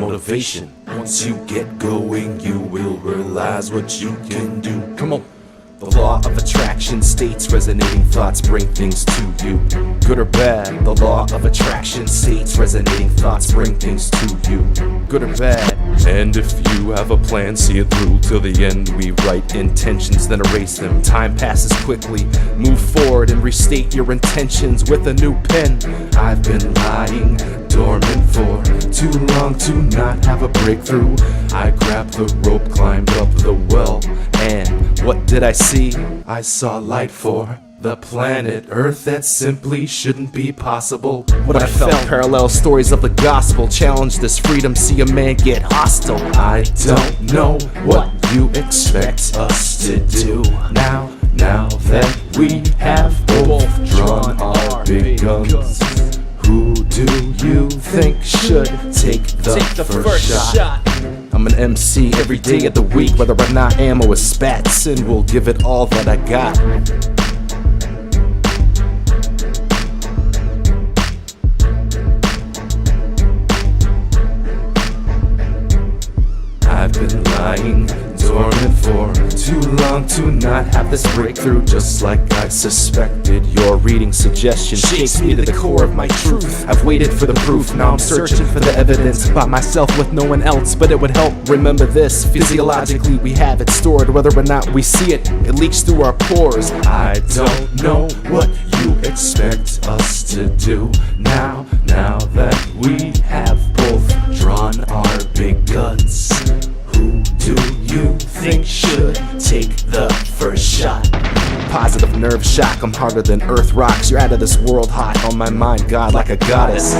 motivation. Once you get going, you will realize what you can do. Come on. The law of attraction states resonating thoughts bring things to you. Good or bad, the law of attraction states resonating thoughts bring things to you. Good or bad. And if you have a plan, see it through till the end. We write intentions, then erase them. Time passes quickly. Move forward and restate your intentions with a new pen. I've been lying dormant for too long to not have a breakthrough. I grabbed the rope, climbed up the well, and what did I see? I saw light for the planet Earth that simply shouldn't be possible. What I felt, parallel stories of the gospel, challenge this freedom, see a man get hostile. I don't know what you expect us to do now that we have both drawn our big guns. Who do you think should take the first shot? I'm an MC every day of the week, whether or not ammo is spats, and will give it all that I got. I've been lying dormant for too long to not have this breakthrough. Just like I suspected, your reading suggestion shakes me to the core of my truth. I've waited for the proof, now I'm searching for the evidence by myself with no one else, but it would help. Remember this, physiologically we have it stored. Whether or not we see it, it leaks through our pores. I don't know what you expect us to do now that we have both drawn our big guns. Who do you think should take the first shot? Positive nerve shock, I'm harder than earth rocks. You're out of this world hot on my mind, God, like a goddess.